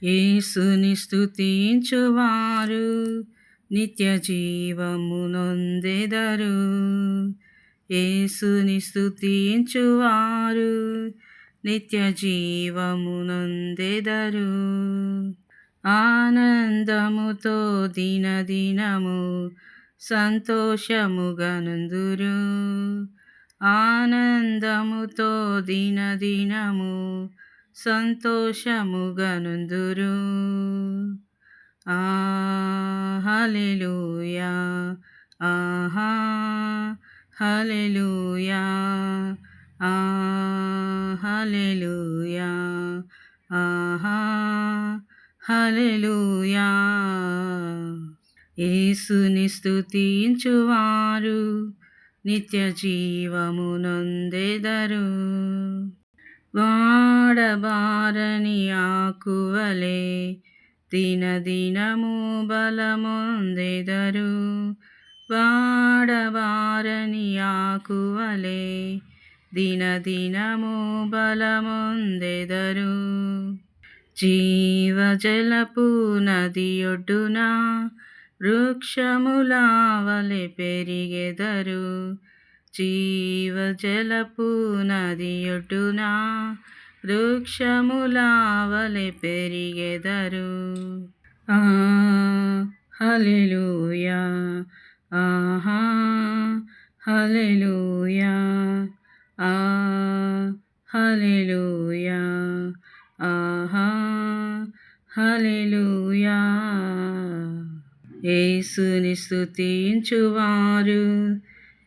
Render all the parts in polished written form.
యేసుని స్తుతించువారు నిత్య జీవము నొందెదరు. యేసుని స్తుతించువారు నిత్య జీవము నొందెదరు. ఆనందముతో దినదినము సంతోషముగనుందురు. ఆనందముతో దినదినము సంతోషముగనుందురు. హల్లెలూయా, ఆహా హల్లెలూయా, హల్లెలూయా, ఆహా హల్లెలూయా. యేసుని స్తుతించువారు నిత్య జీవము నొందెదరు. వాడబారని ఆకువలే దినదినము బలమొందెదరు. వాడబారని ఆకువలే దినదినము బలమొందెదరు. జీవజలపు నదియొడ్డున వృక్షముల వలె పెరిగెదరు. జీవజలపు నదియొడ్డున వృక్షముల వలె పెరిగెదరు. హల్లెలూయా, ఆహా హల్లెలూయా, హల్లెలూయా, ఆహా హల్లెలూయా. యేసుని స్తుతించువారు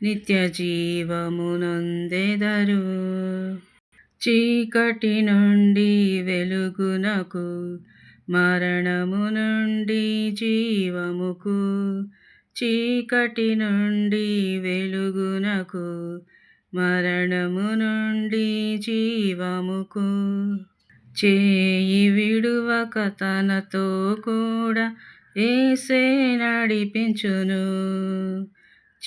నిత్య జీవము నొందెదరు. చీకటి నుండి వెలుగునకు, మరణము నుండి జీవముకు, చీకటి నుండి వెలుగునకు, మరణము నుండి జీవముకు, చేయి విడువక తనతో కూడా యేసే నడిపించును.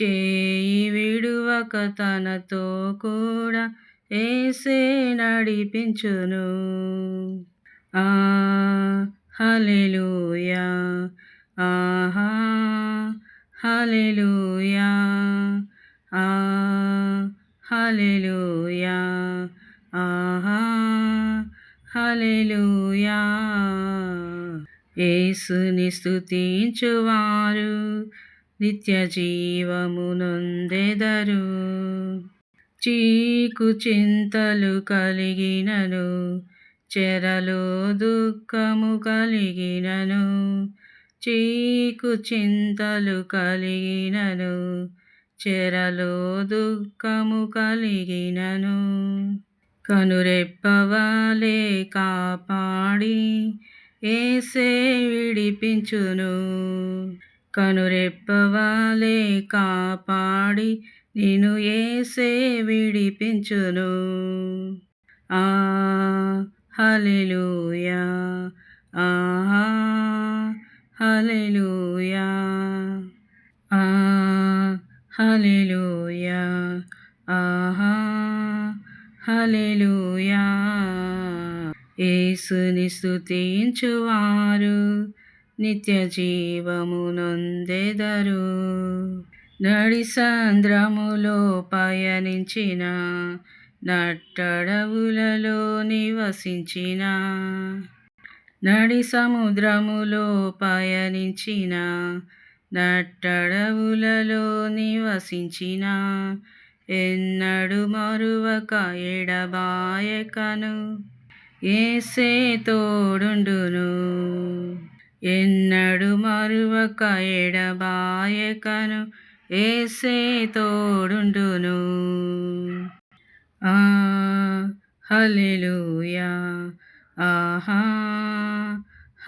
చేయి విడువక తనతో కూడా యేసే నడిపించును. హల్లెలూయా, ఆహా హల్లెలూయా, హల్లెలూయా, ఆహా హల్లెలూయా. యేసుని స్తుతించువారు నిత్య జీవము నొందెదరు. చీకు చింతలు కలిగినను, చెరలో దుఃఖము కలిగినను, చీకు చింతలు కలిగినను, చెరలో దుఃఖము కలిగినను, కనురెప్పవలే కాపాడి యేసే విడిపించును. కనురెప్పవలే కాపాడి నిన్ను యేసే విడిపించును. హల్లెలూయా, ఆహా హల్లెలూయా, హల్లెలూయా, ఆహా హల్లెలూయా. యేసుని స్తుతించువారు నిత్య జీవము నొందెదరు. నడి సంద్రములో పయనించిన, నట్టడవులలో నివసించిన, నడి సముద్రములో పయనించిన, నట్టడవులలో నివసించిన, ఎన్నడు మరువక ఎడబాయకను యేసే తోడుండును. ఎన్నడు మరువక ఎడబాయకను యేసే తోడుండును. హల్లెలూయా, ఆహా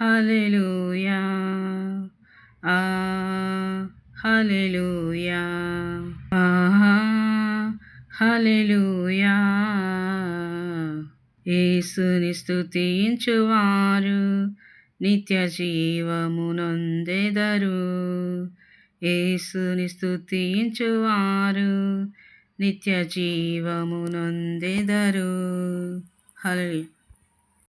హల్లెలూయా, హల్లెలూయా, ఆహా హల్లెలూయా. యేసుని స్తుతించువారు నిత్య జీవము నొందెదరు. యేసుని స్తుతించువారు నిత్య జీవము నొందెదరు. హల్లెలూయా.